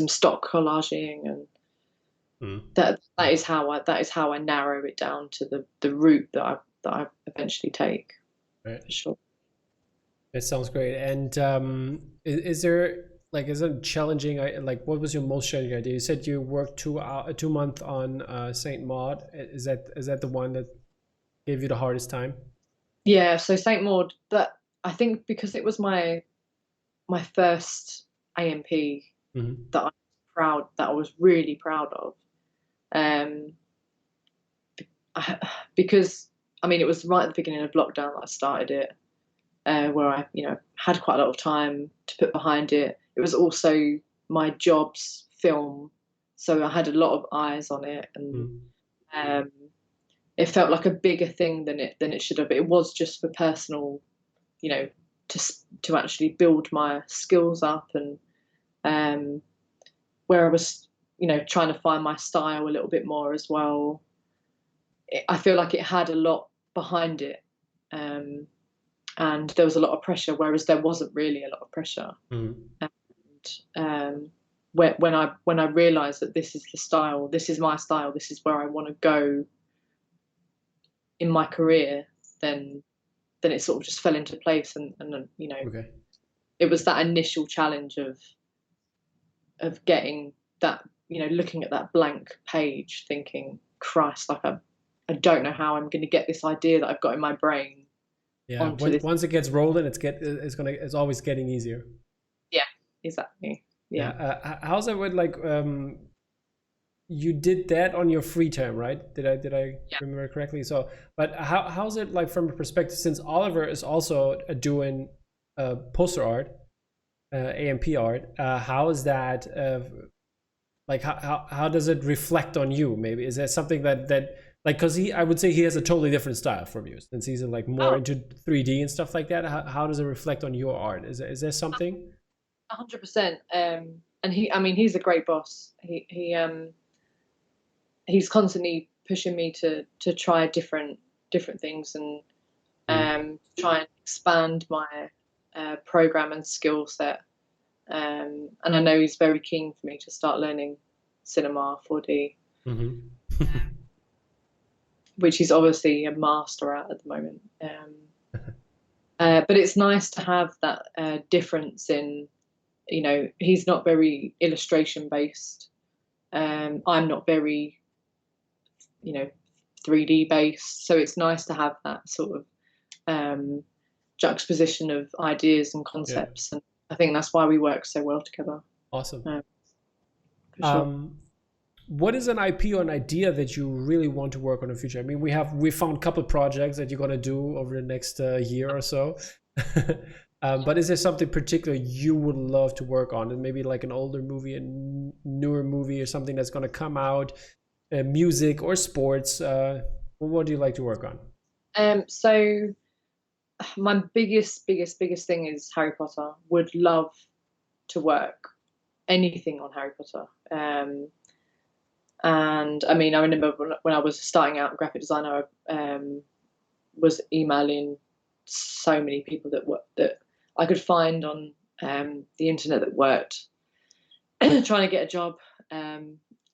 stock collaging, and that is how I narrow it down to the route that I eventually take. Right. For sure. That sounds great. And is there is it challenging? What was your most challenging idea? You said you worked 2 months on Saint Maud. Is that the one that gave you the hardest time? Yeah. So Saint Maud, that I think because it was my first AMP that I was really proud of. Because I mean, it was right at the beginning of lockdown that I started it, where I, you know, had quite a lot of time to put behind it. It was also my job's film, so I had a lot of eyes on it, and it felt like a bigger thing than it should have. It was just for personal, you know, to actually build my skills up, and where I was, you know, trying to find my style a little bit more as well. I feel like it had a lot behind it, and there was a lot of pressure, whereas there wasn't really a lot of pressure. And when I realised that this is the style, this is my style, this is where I want to go in my career, then it sort of just fell into place, and you know, it was that initial challenge of getting that, you know, looking at that blank page, thinking, Christ, like I don't know how I'm going to get this idea that I've got in my brain. Yeah, once it gets rolling, it's always getting easier. Yeah, exactly. Yeah. How's it with you did that on your free time, right? Did I remember correctly? So, but how's it like from a perspective, since Oliver is also doing poster art, AMP art? How is that? Like how does it reflect on you? Maybe is there something that like, because I would say he has a totally different style from you, since he's like more into 3D and stuff like that. How does it reflect on your art? Is there something? 100%. And he's a great boss. He's constantly pushing me to try different things, and try and expand my program and skill set. And I know he's very keen for me to start learning cinema 4D. which he's obviously a master at the moment. But it's nice to have that difference in, he's not very illustration based. I'm not very, 3D based. So it's nice to have that sort of juxtaposition of ideas and concepts. And I think that's why we work so well together. Awesome. For sure. What is an IP or an idea that you really want to work on in the future? I mean, we found a couple of projects that you're going to do over the next year or so. But is there something particular you would love to work on? And maybe like an older movie, a newer movie, or something that's going to come out, music or sports? What do you like to work on? So my biggest thing is Harry Potter. Would love to work anything on Harry Potter. And I mean, I remember when I was starting out graphic designer, I was emailing so many people that I could find on the internet that worked, trying to get a job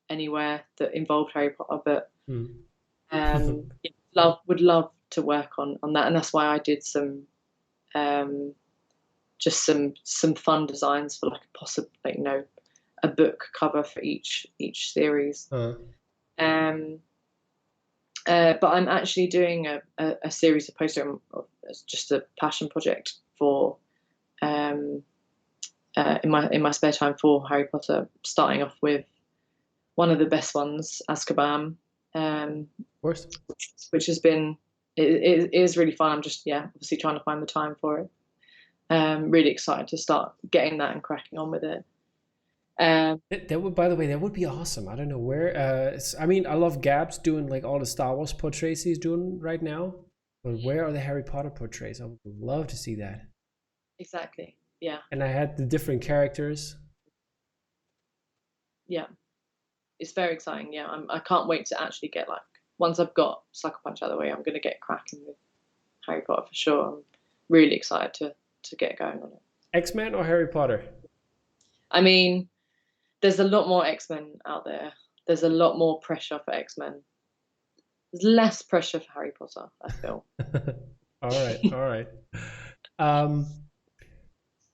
anywhere that involved Harry Potter. But would love to work on that, and that's why I did some just some fun designs for like a possible, a book cover for each series. But I'm actually doing a series of posters. It's just a passion project for in my spare time for Harry Potter, starting off with one of the best ones, Azkaban, which has been it is really fun. I'm just obviously trying to find the time for it. Really excited to start getting that and cracking on with it. That would, by the way, that would be awesome. I don't know where. I mean, I love Gabs doing like all the Star Wars portraits he's doing right now. But where are the Harry Potter portraits? I would love to see that. Exactly. Yeah. And I had the different characters. Yeah, it's very exciting. Yeah, I can't wait to actually get once I've got Sucker Punch out of the way, I'm going to get cracking with Harry Potter for sure. I'm really excited to get going on it. X-Men or Harry Potter? I mean, there's a lot more X-Men out there. There's a lot more pressure for X-Men. There's less pressure for Harry Potter, I feel. All right.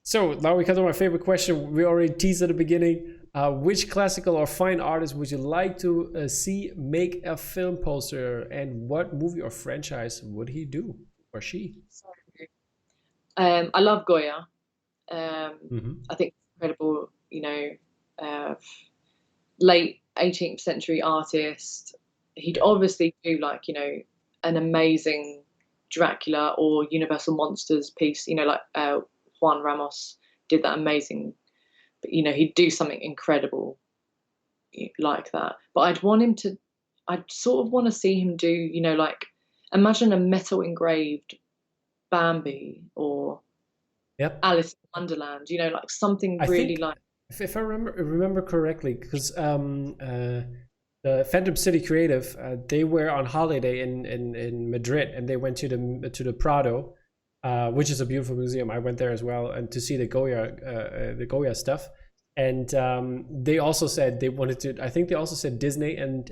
So now we come to my favorite question. We already teased at the beginning. Which classical or fine artist would you like to see make a film poster, and what movie or franchise would he do or she? I love Goya. I think it's incredible, late 18th century artist. He'd obviously do an amazing Dracula or Universal Monsters piece, like Juan Ramos did that amazing, but he'd do something incredible like that. But I'd sort of want to see him do, imagine a metal engraved Bambi or Alice in Wonderland, something really if I remember correctly, because the Phantom City Creative, they were on holiday in Madrid, and they went to the Prado, which is a beautiful museum. I went there as well, and to see the Goya stuff. And they also said they wanted to. I think they also said Disney and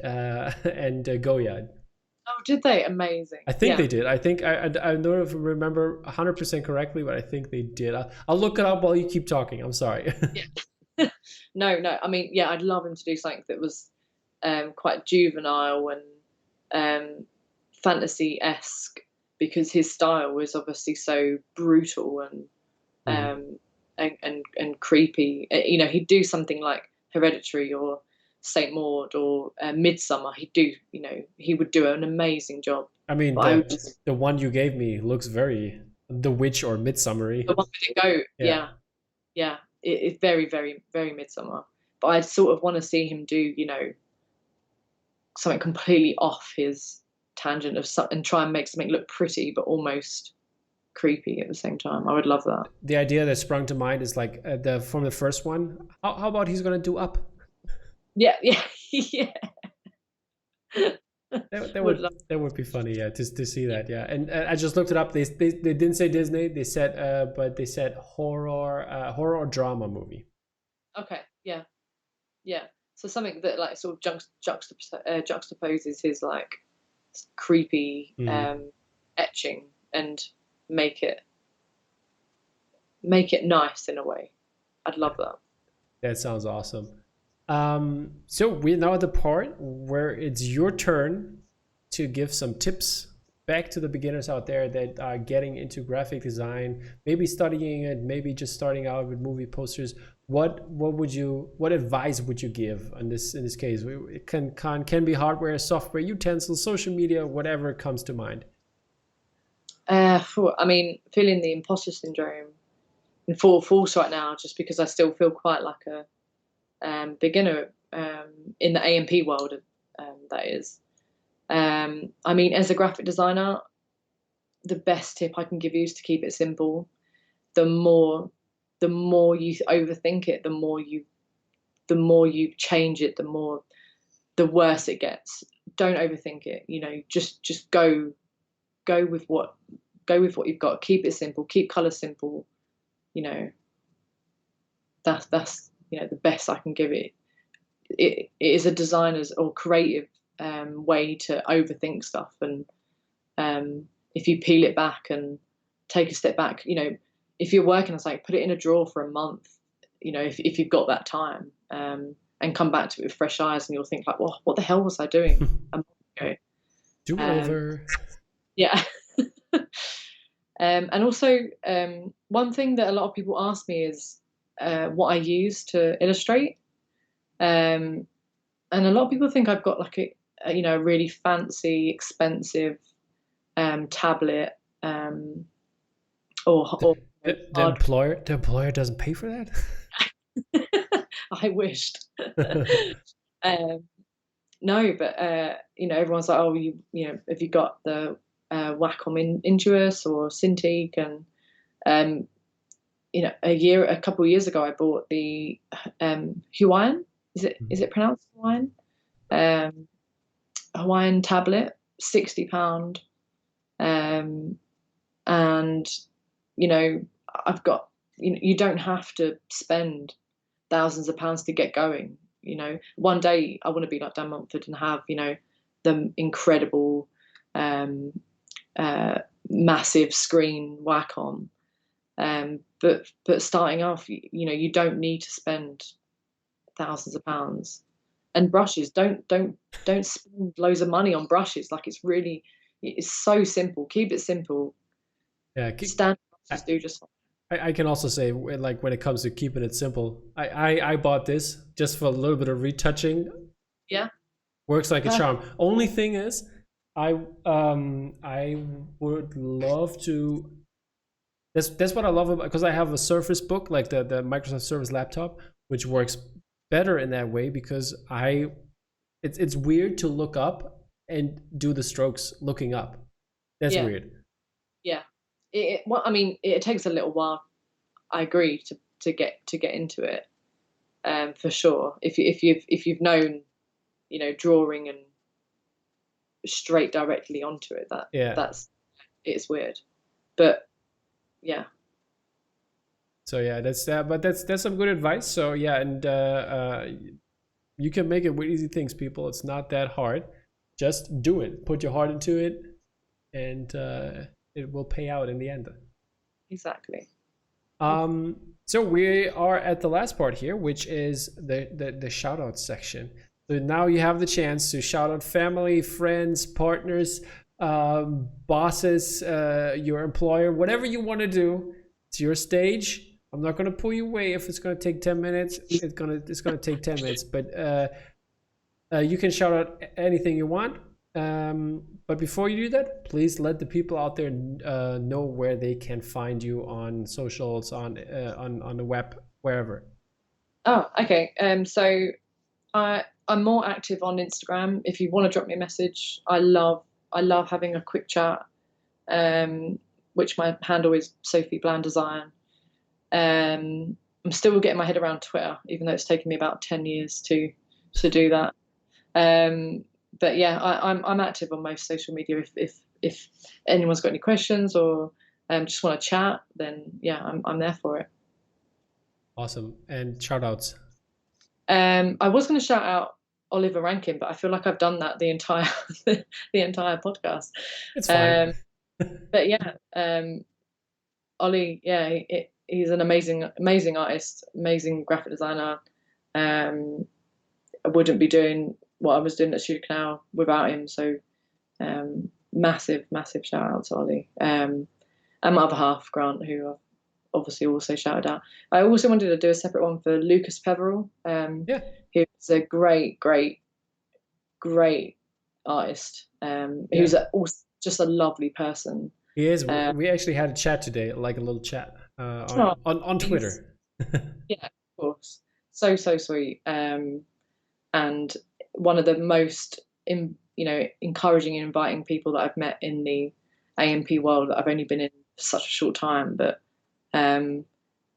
Goya. Oh, did they? Amazing. I think they did. I think I don't remember 100% correctly, but I think they did. I'll look it up while you keep talking. I'm sorry. No. I mean, I'd love him to do something that was quite juvenile and fantasy-esque, because his style was obviously so brutal and creepy. He'd do something like Hereditary or Saint Maud or Midsummer. He would do an amazing job. I mean, the one you gave me looks very The Witch or Midsummery. The one with the goat, yeah. It's very, very, very Midsummer. But I sort of want to see him do, something completely off his tangent of something, and try and make something look pretty but almost creepy at the same time. I would love that. The idea that sprung to mind is like from the first one. How about he's gonna do Up? Yeah. That would be funny, to see that, And I just looked it up. They didn't say Disney. They said, but they said horror drama movie. Okay, yeah. So something that sort of juxtaposes his creepy etching and make it nice in a way. I'd love that. That sounds awesome. So we're now at the part where it's your turn to give some tips back to the beginners out there that are getting into graphic design, maybe studying it, maybe just starting out with movie posters. What advice would you give in this case? It can be hardware, software, utensils, social media, whatever comes to mind. I mean, feeling the imposter syndrome in full force right now, just because I still feel quite like a beginner in the A&P world. That is. I mean, as a graphic designer, the best tip I can give you is to keep it simple. The more you overthink it, the more you change it, the worse it gets. Don't overthink it. You know, just go with what you've got. Keep it simple. Keep color simple. You know, that's the best I can give it. It is a designer's or creative way to overthink stuff, and if you peel it back and take a step back, if you're working on something, put it in a drawer for a month, if you've got that time, and come back to it with fresh eyes, and you'll think like, well, what the hell was I doing a month ago? Do over. Yeah. And also, one thing that a lot of people ask me is what I use to illustrate, and a lot of people think I've got like a really fancy, expensive tablet, or the employer doesn't pay for that. I wished. No, but everyone's like, oh, have you got the Wacom Intuos or Cintiq? And a couple of years ago, I bought the Hawaiian. Is it pronounced Hawaiian? Hawaiian tablet, £60. And I've got, you don't have to spend thousands of pounds to get going. One day I want to be like Dan Mumford and have the incredible massive screen Wacom, but starting off, you don't need to spend thousands of pounds. And brushes, don't spend loads of money on brushes. Like it's so simple. Keep it simple. Yeah, standard brushes do just fine. I can also say, like, when it comes to keeping it simple, I bought this just for a little bit of retouching. Yeah, works like a charm. Only thing is, I would love to. That's what I love about, because I have a Surface Book, like the Microsoft Surface laptop, which works better in that way, because it's weird to look up and do the strokes looking up. That's weird. Yeah. It takes a little while. I agree to get into it, for sure. If you've known, drawing and straight directly onto it, it's weird, but yeah. So yeah, that's some good advice. So yeah, and you can make it with easy things, people. It's not that hard. Just do it. Put your heart into it, and it will pay out in the end. Exactly. So we are at the last part here, which is the shout out section. So now you have the chance to shout out family, friends, partners, bosses, your employer, whatever you want to do. It's your stage. I'm not going to pull you away if it's going to take 10 minutes. It's going to take 10 minutes, but you can shout out anything you want. But before you do that, please let the people out there know where they can find you on socials, on the web, wherever. Oh, okay. So I'm more active on Instagram. If you want to drop me a message, I love having a quick chat. Which my handle is Sophie Bland Design. I'm still getting my head around Twitter, even though it's taken me about 10 years to do that. But yeah, I'm active on most social media. If anyone's got any questions or just want to chat, then yeah, I'm there for it. Awesome. And shout outs. I was going to shout out Oliver Rankin, but I feel like I've done that the entire the entire podcast. It's fine. But yeah, Ollie, yeah, he's an amazing artist, amazing graphic designer. I wouldn't be doing what I was doing at StudioCanal without him. So massive shout out to Ollie. And my other half, Grant, who I've obviously also shouted out. I also wanted to do a separate one for Lucas Peverell, who's a great artist. Who's also just a lovely person. He is. We actually had a chat today, like a little chat on Twitter. Yeah, of course. So sweet. And one of the most encouraging and inviting people that I've met in the AMP world. I've only been in such a short time, but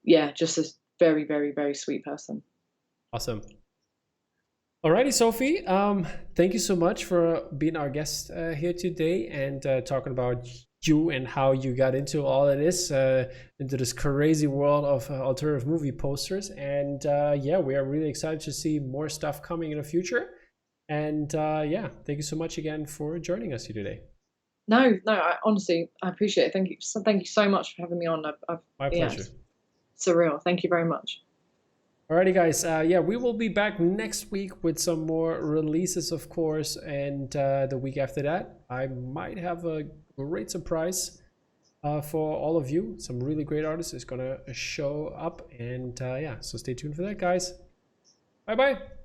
yeah, just a very, very, very sweet person. Awesome. Alrighty, Sophie. Thank you so much for being our guest here today and talking about you and how you got into all of this, into this crazy world of alternative movie posters. And yeah, we are really excited to see more stuff coming in the future. And yeah, thank you so much again for joining us here today. No, I honestly, I appreciate it. Thank you so much for having me on. My pleasure. Surreal. Thank you very much. Alrighty, guys. Yeah, we will be back next week with some more releases, of course, and the week after that, I might have a great surprise for all of you. Some really great artists is gonna show up, and yeah, so stay tuned for that, guys. Bye bye.